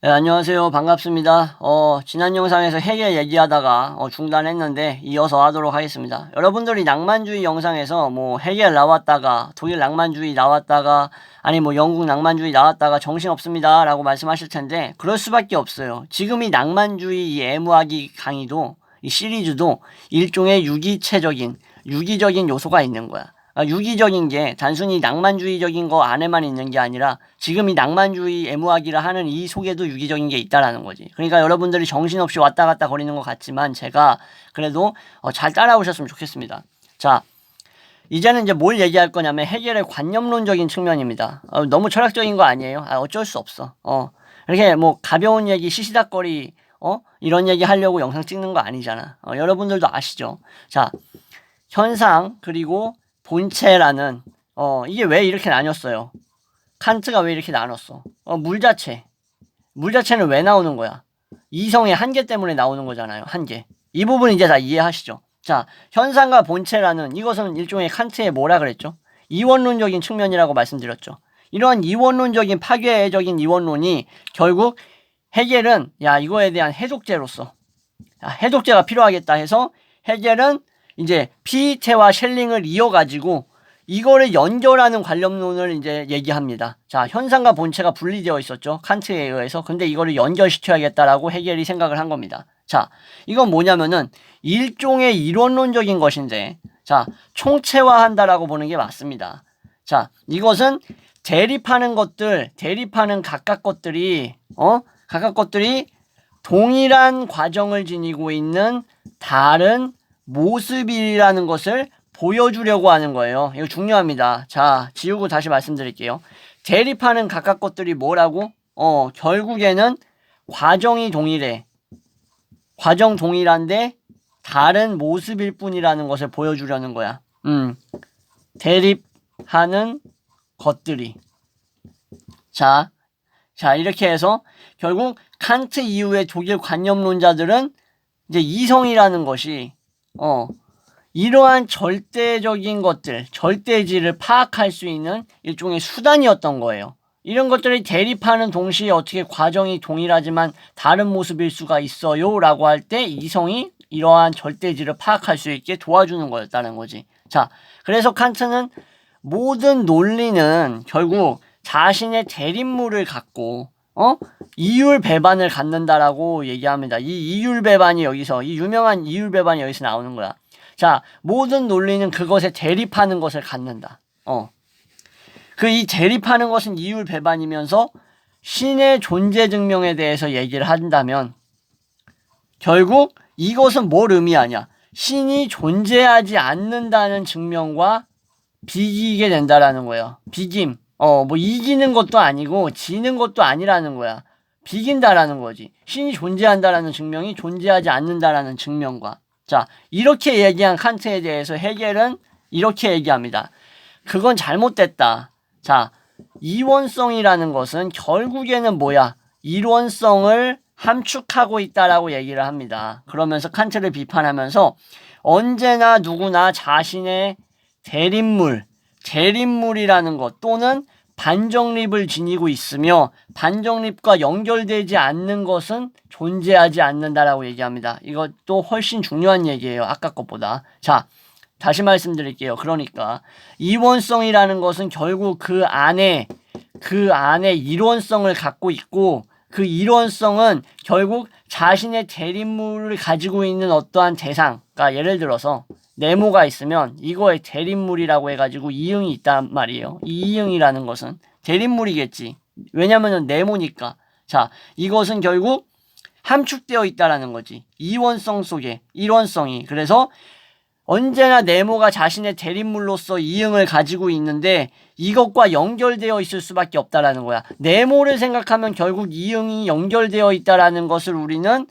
네, 안녕하세요. 반갑습니다. 지난 영상에서 해결 얘기하다가 중단했는데 이어서 하도록 하겠습니다. 여러분들이 낭만주의 영상에서 뭐 해결 나왔다가 독일 낭만주의 나왔다가 아니 뭐 영국 낭만주의 나왔다가 정신없습니다 라고 말씀하실 텐데 그럴 수밖에 없어요. 지금 이 낭만주의 이 애무하기 강의도 이 시리즈도 일종의 유기적인 요소가 있는 거야. 유기적인 게 단순히 낭만주의적인 거 안에만 있는 게 아니라 지금 이 낭만주의 애무하기를 하는 이 속에도 유기적인 게 있다라는 거지. 그러니까 여러분들이 정신없이 왔다 갔다 거리는 것 같지만 제가 그래도 잘 따라오셨으면 좋겠습니다. 자, 이제는 이제 뭘 얘기할 거냐면 해결의 관념론적인 측면입니다. 너무 철학적인 거 아니에요? 어쩔 수 없어. 이렇게 뭐 가벼운 얘기 시시닥거리 이런 얘기 하려고 영상 찍는 거 아니잖아. 여러분들도 아시죠? 자, 현상 그리고 본체라는 이게 왜 이렇게 나뉘었어요? 칸트가 왜 이렇게 나눴어? 물자체는 왜 나오는 거야? 이성의 한계 때문에 나오는 거잖아요. 한계. 이 부분 이제 다 이해하시죠? 자, 현상과 본체라는 이것은 일종의 칸트의 뭐라 그랬죠? 이원론적인 측면이라고 말씀드렸죠. 이러한 이원론적인 파괴적인 이원론이 결국 해겔은 이거에 대한 해독제로서 해독제가 필요하겠다 해서 해겔은 이제 피테와 셸링을 이어가지고 이거를 연결하는 관념론을 이제 얘기합니다. 자, 현상과 본체가 분리되어 있었죠. 칸트에 의해서. 근데 이거를 연결시켜야겠다라고 해겔이 생각을 한 겁니다. 자, 이건 뭐냐면은 일종의 이론론적인 것인데, 자, 총체화한다라고 보는 게 맞습니다. 자, 이것은 대립하는 각각 것들이 동일한 과정을 지니고 있는 다른 모습이라는 것을 보여주려고 하는 거예요. 이거 중요합니다. 자, 지우고 다시 말씀드릴게요. 대립하는 각각 것들이 뭐라고? 결국에는 과정이 동일해. 과정 동일한데 다른 모습일 뿐이라는 것을 보여주려는 거야. 대립하는 것들이. 자, 이렇게 해서 결국 칸트 이후의 독일 관념론자들은 이제 이성이라는 것이 이러한 절대적인 것들, 절대지를 파악할 수 있는 일종의 수단이었던 거예요. 이런 것들이 대립하는 동시에 어떻게 과정이 동일하지만 다른 모습일 수가 있어요 라고 할 때 이성이 이러한 절대지를 파악할 수 있게 도와주는 거였다는 거지. 자, 그래서 칸트는 모든 논리는 결국 자신의 대립물을 갖고 이율 배반을 갖는다라고 얘기합니다. 이 이율 배반이 여기서 이 유명한 이율 배반이 여기서 나오는 거야. 자, 모든 논리는 그것에 대립하는 것을 갖는다. 이 대립하는 것은 이율 배반이면서 신의 존재 증명에 대해서 얘기를 한다면 결국 이것은 뭘 의미하냐? 신이 존재하지 않는다는 증명과 비기게 된다라는 거예요. 비김. 뭐 이기는 것도 아니고 지는 것도 아니라는 거야. 비긴다라는 거지. 신이 존재한다라는 증명이 존재하지 않는다라는 증명과. 자, 이렇게 얘기한 칸트에 대해서 해겔은 이렇게 얘기합니다. 그건 잘못됐다. 자, 이원성이라는 것은 결국에는 뭐야? 이론성을 함축하고 있다라고 얘기를 합니다. 그러면서 칸트를 비판하면서 언제나 누구나 자신의 대립물이라는 것 또는 반정립을 지니고 있으며 반정립과 연결되지 않는 것은 존재하지 않는다라고 얘기합니다. 이것도 훨씬 중요한 얘기예요. 아까 것보다. 자, 다시 말씀드릴게요. 그러니까 이원성이라는 것은 결국 그 안에 이론성을 갖고 있고 그 이론성은 결국 자신의 대립물을 가지고 있는 어떠한 대상, 그러니까 예를 들어서 네모가 있으면 이거에 대립물이라고 해가지고 이응이 있단 말이에요. 이 이응이라는 것은 대립물이겠지. 왜냐면은 네모니까. 자, 이것은 결국 함축되어 있다라는 거지. 이원성 속에 이론성이. 그래서 언제나 네모가 자신의 대립물로서 이응을 가지고 있는데 이것과 연결되어 있을 수밖에 없다라는 거야. 네모를 생각하면 결국 이응이 연결되어 있다라는 것을 우리는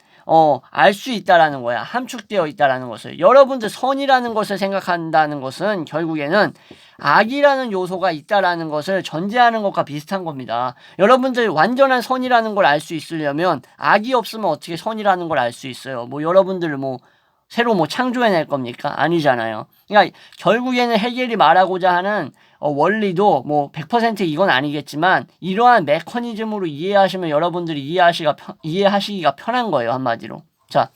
알 수 있다라는 거야. 함축되어 있다라는 것을. 여러분들 선이라는 것을 생각한다는 것은 결국에는 악이라는 요소가 있다라는 것을 전제하는 것과 비슷한 겁니다. 여러분들 완전한 선이라는 걸 알 수 있으려면 악이 없으면 어떻게 선이라는 걸 알 수 있어요? 뭐 여러분들 새로 뭐 창조해낼 겁니까? 아니잖아요. 그러니까 결국에는 해겔이 말하고자 하는 원리도 뭐 100% 이건 아니겠지만 이러한 메커니즘으로 이해하시면 여러분들이 이해하시기가 편한 거예요. 한마디로. 자,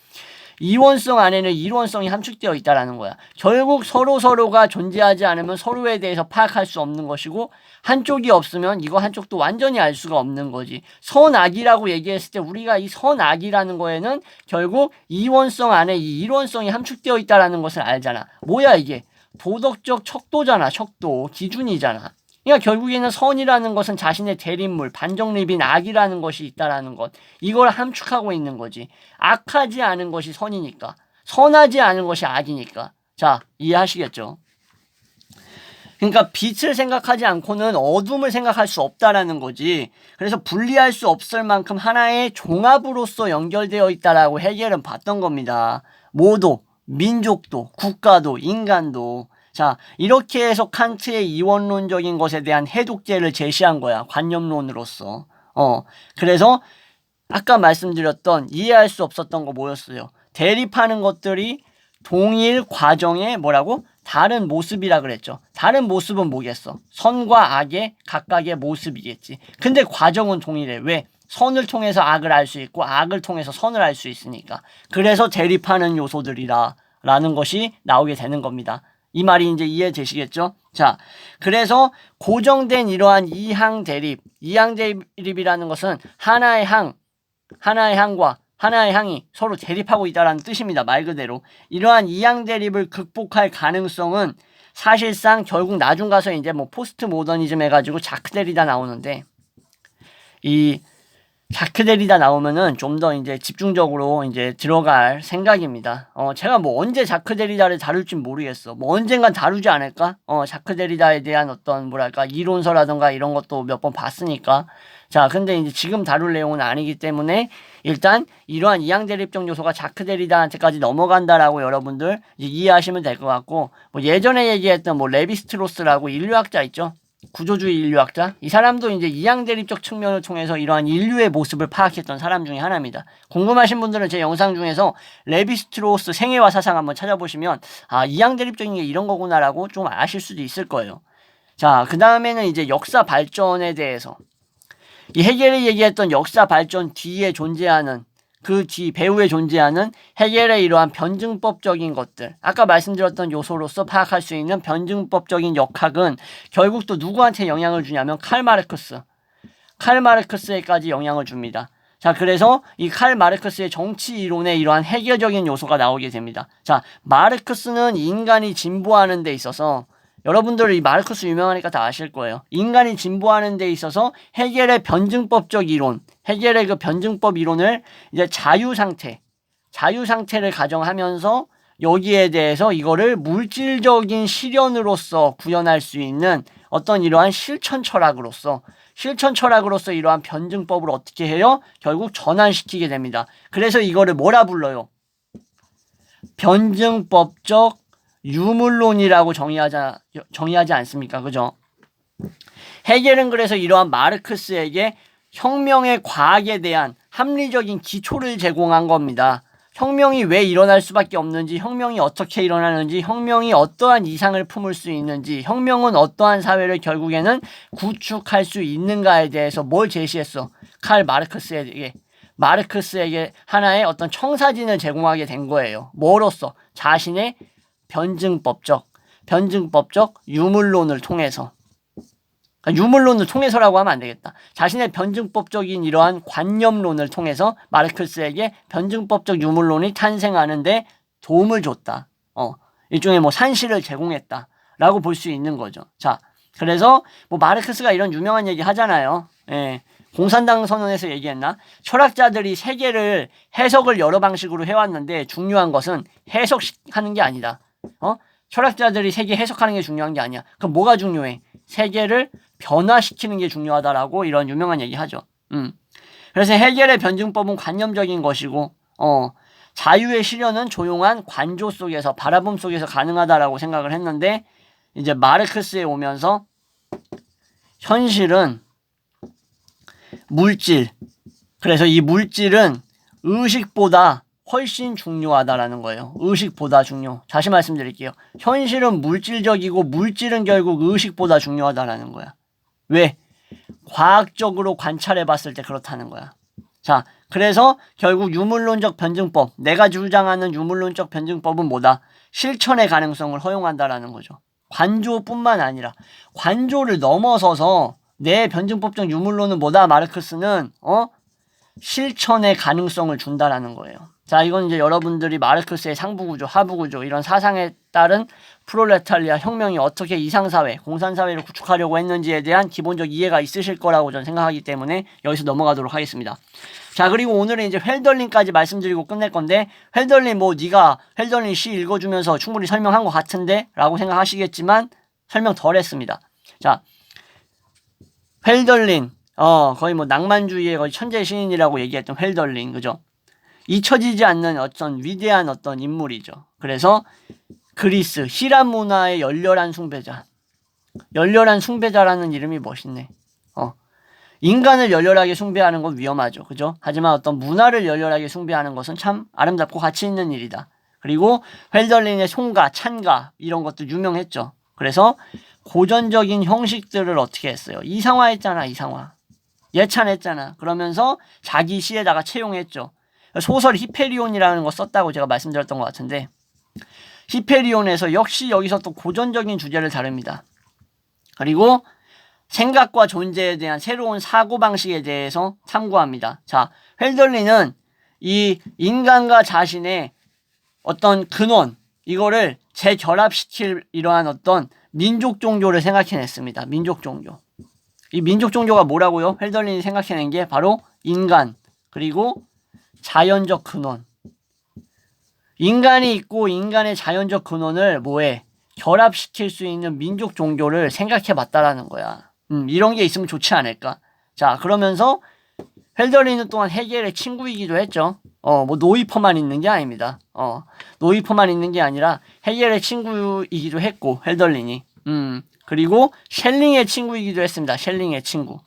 이원성 안에는 이론성이 함축되어 있다라는 거야. 결국 서로가 존재하지 않으면 서로에 대해서 파악할 수 없는 것이고 한쪽이 없으면 이거 한쪽도 완전히 알 수가 없는 거지. 선악이라고 얘기했을 때 우리가 이 선악이라는 거에는 결국 이원성 안에 이 이론성이 함축되어 있다라는 것을 알잖아. 뭐야 이게? 도덕적 척도잖아. 척도. 기준이잖아. 그러니까 결국에는 선이라는 것은 자신의 대립물, 반정립인 악이라는 것이 있다라는 것. 이걸 함축하고 있는 거지. 악하지 않은 것이 선이니까. 선하지 않은 것이 악이니까. 자, 이해하시겠죠? 그러니까 빛을 생각하지 않고는 어둠을 생각할 수 없다라는 거지. 그래서 분리할 수 없을 만큼 하나의 종합으로서 연결되어 있다라고 해겔은 봤던 겁니다. 모두, 민족도, 국가도, 인간도. 자, 이렇게 해서 칸트의 이원론적인 것에 대한 해독제를 제시한 거야. 관념론으로서. 그래서 아까 말씀드렸던 이해할 수 없었던 거 뭐였어요? 대립하는 것들이 동일 과정의 뭐라고? 다른 모습이라 그랬죠. 다른 모습은 뭐겠어? 선과 악의 각각의 모습이겠지. 근데 과정은 동일해. 왜? 선을 통해서 악을 알 수 있고 악을 통해서 선을 알 수 있으니까. 그래서 대립하는 요소들이라 라는 것이 나오게 되는 겁니다. 이 말이 이제 이해되시겠죠? 자, 그래서 고정된 이러한 이항 대립이라는 것은 하나의 항과 하나의 항이 서로 대립하고 있다는 뜻입니다. 말 그대로. 이러한 이항 대립을 극복할 가능성은 사실상 결국 나중 가서 이제 뭐 포스트 모더니즘 해가지고 자크 데리다 나오는데 이 자크 데리다 나오면은 좀 더 이제 집중적으로 이제 들어갈 생각입니다. 제가 뭐 언제 자크 데리다를 다룰지 모르겠어. 뭐 언젠간 다루지 않을까? 자크 데리다에 대한 어떤 뭐랄까 이론서라던가 이런 것도 몇 번 봤으니까. 자, 근데 이제 지금 다룰 내용은 아니기 때문에 일단 이러한 이항 대립적 요소가 자크 데리다한테까지 넘어간다라고 여러분들 이제 이해하시면 될 것 같고, 뭐 예전에 얘기했던 뭐 레비스트로스라고 인류학자 있죠? 구조주의 인류학자. 이 사람도 이제 이항 대립적 측면을 통해서 이러한 인류의 모습을 파악했던 사람 중에 하나입니다. 궁금하신 분들은 제 영상 중에서 레비스트로스 생애와 사상 한번 찾아보시면 아, 이항 대립적인 게 이런 거구나라고 좀 아실 수도 있을 거예요. 자, 그 다음에는 이제 역사 발전에 대해서 이 해겔이 얘기했던 역사 발전 뒤에 존재하는 그 뒤 배후에 존재하는 해겔의 이러한 변증법적인 것들, 아까 말씀드렸던 요소로서 파악할 수 있는 변증법적인 역학은 결국 또 누구한테 영향을 주냐면 칼 마르크스에까지 영향을 줍니다. 자, 그래서 이 칼 마르크스의 정치 이론에 이러한 해결적인 요소가 나오게 됩니다. 자, 마르크스는 인간이 진보하는 데 있어서 여러분들 이 마르크스 유명하니까 다 아실 거예요. 인간이 진보하는 데 있어서 해겔의 변증법적 이론, 해겔의 그 변증법 이론을 이제 자유상태를 가정하면서 여기에 대해서 이거를 물질적인 실현으로서 구현할 수 있는 어떤 이러한 실천 철학으로서 이러한 변증법을 어떻게 해요? 결국 전환시키게 됩니다. 그래서 이거를 뭐라 불러요? 변증법적 유물론이라고 정의하지 않습니까? 그죠? 해겔은 그래서 이러한 마르크스에게 혁명의 과학에 대한 합리적인 기초를 제공한 겁니다. 혁명이 왜 일어날 수밖에 없는지, 혁명이 어떻게 일어나는지, 혁명이 어떠한 이상을 품을 수 있는지, 혁명은 어떠한 사회를 결국에는 구축할 수 있는가에 대해서 뭘 제시했어? 칼 마르크스에게 하나의 어떤 청사진을 제공하게 된 거예요. 뭐로써? 자신의 변증법적 유물론을 통해서. 유물론을 통해서라고 하면 안 되겠다. 자신의 변증법적인 이러한 관념론을 통해서 마르크스에게 변증법적 유물론이 탄생하는데 도움을 줬다. 일종의 뭐 산실을 제공했다라고 볼 수 있는 거죠. 자, 그래서 뭐 마르크스가 이런 유명한 얘기 하잖아요. 예. 공산당 선언에서 얘기했나? 철학자들이 세계를 해석을 여러 방식으로 해왔는데 중요한 것은 해석하는 게 아니다. 철학자들이 세계 해석하는 게 중요한 게 아니야. 그럼 뭐가 중요해? 세계를 변화시키는 게 중요하다라고 이런 유명한 얘기 하죠. 그래서 해겔의 변증법은 관념적인 것이고, 자유의 실현은 조용한 관조 속에서, 바라봄 속에서 가능하다라고 생각을 했는데, 이제 마르크스에 오면서 현실은 물질, 그래서 이 물질은 의식보다 훨씬 중요하다라는 거예요. 의식보다 중요. 다시 말씀드릴게요. 현실은 물질적이고 물질은 결국 의식보다 중요하다라는 거야. 왜? 과학적으로 관찰해 봤을 때 그렇다는 거야. 자, 그래서 결국 유물론적 변증법, 내가 주장하는 유물론적 변증법은 뭐다? 실천의 가능성을 허용한다라는 거죠. 관조뿐만 아니라 관조를 넘어서서 내 변증법적 유물론은 뭐다? 마르크스는 실천의 가능성을 준다라는 거예요. 자, 이건 이제 여러분들이 마르크스의 상부구조, 하부구조 이런 사상에 따른 프롤레타리아 혁명이 어떻게 이상사회, 공산사회를 구축하려고 했는지에 대한 기본적 이해가 있으실 거라고 저는 생각하기 때문에 여기서 넘어가도록 하겠습니다. 자, 그리고 오늘은 이제 헬덜린까지 말씀드리고 끝낼 건데, 헬덜린 뭐 네가 헬덜린 시 읽어주면서 충분히 설명한 것 같은데 라고 생각하시겠지만 설명 덜 했습니다. 자, 헬덜린 거의 뭐 낭만주의의 거의 천재 시인이라고 얘기했던 헬덜린, 그죠? 잊혀지지 않는 어떤 위대한 어떤 인물이죠. 그래서 그리스 히란 문화의 열렬한 숭배자. 열렬한 숭배자라는 이름이 멋있네. 인간을 열렬하게 숭배하는 건 위험하죠. 그죠? 하지만 어떤 문화를 열렬하게 숭배하는 것은 참 아름답고 가치 있는 일이다. 그리고 헬덜린의 송가, 찬가 이런 것도 유명했죠. 그래서 고전적인 형식들을 어떻게 했어요? 이상화했잖아, 이상화. 예찬했잖아. 그러면서 자기 시에다가 채용했죠. 소설 히페리온이라는 거 썼다고 제가 말씀드렸던 것 같은데, 히페리온에서 역시 여기서 또 고전적인 주제를 다룹니다. 그리고 생각과 존재에 대한 새로운 사고방식에 대해서 탐구합니다. 자, 헬덜린은 이 인간과 자신의 어떤 근원, 이거를 재결합시킬 이러한 어떤 민족 종교를 생각해냈습니다. 민족 종교. 이 민족 종교가 뭐라고요? 헬덜린이 생각해낸 게 바로 인간, 그리고 자연적 근원. 인간이 있고 인간의 자연적 근원을 뭐해? 결합시킬 수 있는 민족 종교를 생각해 봤다라는 거야. 이런 게 있으면 좋지 않을까? 자, 그러면서 헬덜린은 또한 헤겔의 친구이기도 했죠. 뭐 노이퍼만 있는 게 아닙니다. 노이퍼만 있는 게 아니라 헤겔의 친구이기도 했고, 헬덜린이. 그리고 셸링의 친구이기도 했습니다. 셸링의 친구.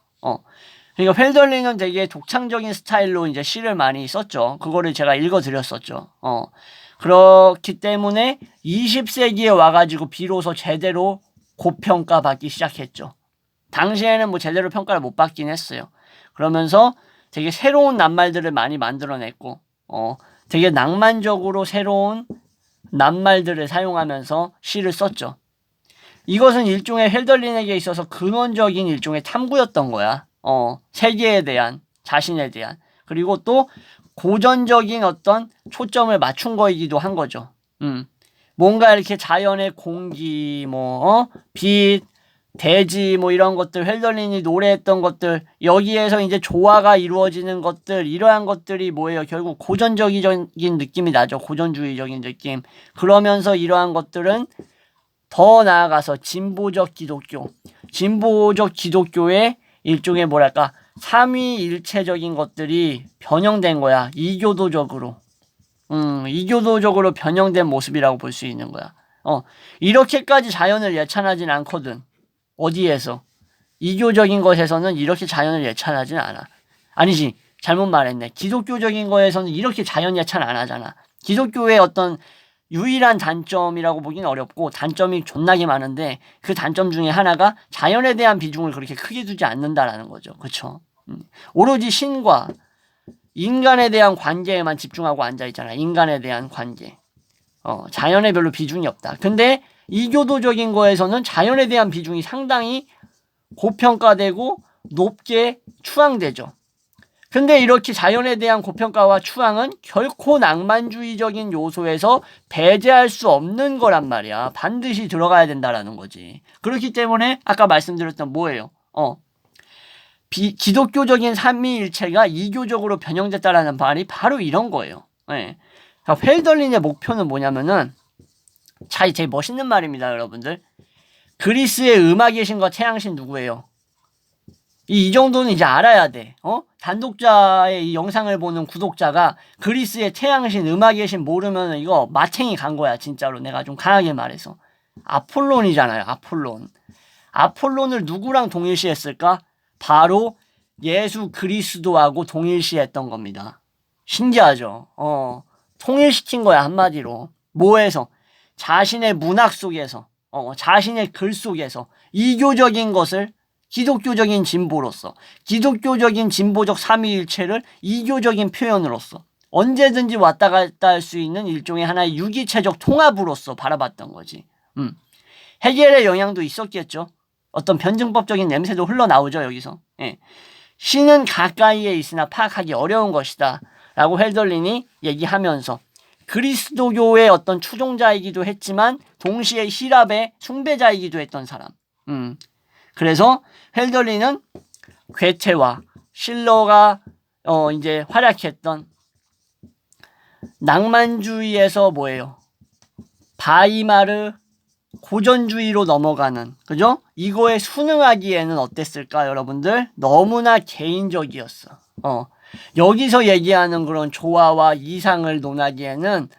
그러니까 헬덜린은 되게 독창적인 스타일로 이제 시를 많이 썼죠. 그거를 제가 읽어드렸었죠. 그렇기 때문에 20세기에 와가지고 비로소 제대로 고평가 받기 시작했죠. 당시에는 뭐 제대로 평가를 못 받긴 했어요. 그러면서 되게 새로운 낱말들을 많이 만들어냈고, 되게 낭만적으로 새로운 낱말들을 사용하면서 시를 썼죠. 이것은 일종의 헬덜린에게 있어서 근원적인 일종의 탐구였던 거야. 세계에 대한, 자신에 대한. 그리고 또 고전적인 어떤 초점을 맞춘 거이기도 한 거죠. 뭔가 이렇게 자연의 공기, 빛, 대지, 이런 것들, 헬덜린이 노래했던 것들, 여기에서 이제 조화가 이루어지는 것들, 이러한 것들이 뭐예요? 결국 고전적인 느낌이 나죠. 고전주의적인 느낌. 그러면서 이러한 것들은 더 나아가서 진보적 기독교의 일종의 뭐랄까, 삼위일체적인 것들이 변형된 거야. 이교도적으로 변형된 모습이라고 볼 수 있는 거야. 이렇게까지 자연을 예찬하진 않거든. 어디에서? 이교적인 것에서는 이렇게 자연을 예찬하진 않아. 아니지, 잘못 말했네. 기독교적인 거에서는 이렇게 자연 예찬 안 하잖아. 기독교의 어떤 유일한 단점이라고 보기는 어렵고, 단점이 존나게 많은데 그 단점 중에 하나가 자연에 대한 비중을 그렇게 크게 두지 않는다라는 거죠. 그렇죠? 오로지 신과 인간에 대한 관계에만 집중하고 앉아있잖아. 인간에 대한 관계. 자연에 별로 비중이 없다. 근데 이교도적인 거에서는 자연에 대한 비중이 상당히 고평가되고 높게 추앙되죠. 근데 이렇게 자연에 대한 고평가와 추앙은 결코 낭만주의적인 요소에서 배제할 수 없는 거란 말이야. 반드시 들어가야 된다라는 거지. 그렇기 때문에 아까 말씀드렸던 뭐예요? 기독교적인 삼위일체가 이교적으로 변형됐다라는 말이 바로 이런 거예요. 네. 헬덜린의 목표는 뭐냐면은, 제일 멋있는 말입니다, 여러분들. 그리스의 음악의 신과 태양신 누구예요? 이 정도는 이제 알아야 돼. 단독자의 이 영상을 보는 구독자가 그리스의 태양신, 음악의 신 모르면 이거 마탱이 간 거야, 진짜로. 내가 좀 강하게 말해서. 아폴론이잖아요, 아폴론. 아폴론을 누구랑 동일시했을까? 바로 예수 그리스도하고 동일시했던 겁니다. 신기하죠? 통일시킨 거야, 한마디로. 뭐에서? 자신의 문학 속에서, 자신의 글 속에서 이교적인 것을 기독교적인 진보로서, 기독교적인 진보적 삼위일체를 이교적인 표현으로서 언제든지 왔다 갔다 할 수 있는 일종의 하나의 유기체적 통합으로서 바라봤던 거지. 해겔의 영향도 있었겠죠. 어떤 변증법적인 냄새도 흘러나오죠, 여기서. 예. 신은 가까이에 있으나 파악하기 어려운 것이다 라고 헬덜린이 얘기하면서 그리스도교의 어떤 추종자이기도 했지만 동시에希腊의 숭배자이기도 했던 사람. 그래서 헬덜린은 괴테와 실러가 이제 활약했던 낭만주의에서 뭐예요? 바이마르 고전주의로 넘어가는, 그죠? 이거에 순응하기에는 어땠을까, 여러분들? 너무나 개인적이었어. 여기서 얘기하는 그런 조화와 이상을 논하기에는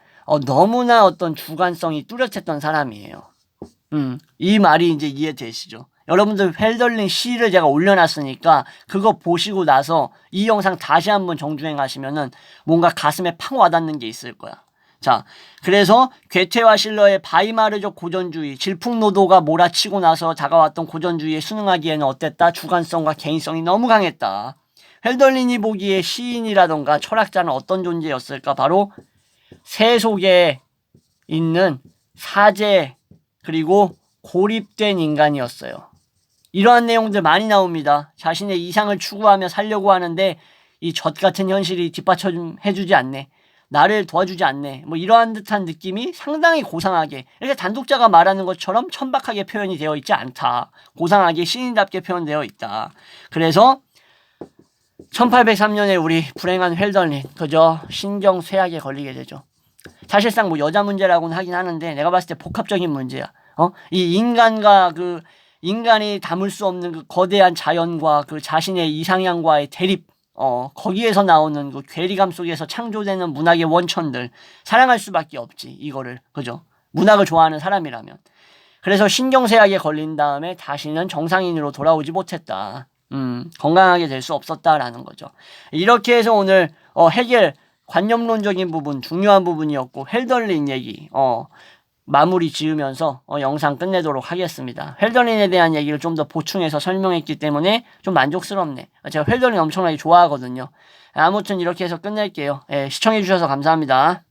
너무나 어떤 주관성이 뚜렷했던 사람이에요. 이 말이 이제 이해되시죠? 여러분들 헬덜린 시를 제가 올려놨으니까 그거 보시고 나서 이 영상 다시 한번 정주행하시면은 뭔가 가슴에 팡 와닿는 게 있을 거야. 자, 그래서 괴테와 실러의 바이마르적 고전주의, 질풍노도가 몰아치고 나서 다가왔던 고전주의에 순응하기에는 어땠다? 주관성과 개인성이 너무 강했다. 헬덜린이 보기에 시인이라던가 철학자는 어떤 존재였을까? 바로 새 속에 있는 사제 그리고 고립된 인간이었어요. 이러한 내용들 많이 나옵니다. 자신의 이상을 추구하며 살려고 하는데 이 젖 같은 현실이 뒷받쳐주지 않네. 나를 도와주지 않네. 뭐 이러한 듯한 느낌이 상당히 고상하게, 이렇게 단독자가 말하는 것처럼 천박하게 표현이 되어 있지 않다. 고상하게 시인답게 표현되어 있다. 그래서 1803년에 우리 불행한 헬덜린 그저 신경쇠약에 걸리게 되죠. 사실상 뭐 여자 문제라고는 하긴 하는데 내가 봤을 때 복합적인 문제야. 이 인간과 인간이 담을 수 없는 그 거대한 자연과 그 자신의 이상향과의 대립, 거기에서 나오는 그 괴리감 속에서 창조되는 문학의 원천들, 사랑할 수밖에 없지, 이거를. 그죠? 문학을 좋아하는 사람이라면. 그래서 신경쇠약에 걸린 다음에 다시는 정상인으로 돌아오지 못했다. 건강하게 될 수 없었다라는 거죠. 이렇게 해서 오늘, 해겔 관념론적인 부분, 중요한 부분이었고, 헬덜린 얘기, 마무리 지으면서 영상 끝내도록 하겠습니다. 헬덜린에 대한 얘기를 좀 더 보충해서 설명했기 때문에 좀 만족스럽네. 제가 헬덜린 엄청나게 좋아하거든요. 아무튼 이렇게 해서 끝낼게요. 시청해주셔서 감사합니다.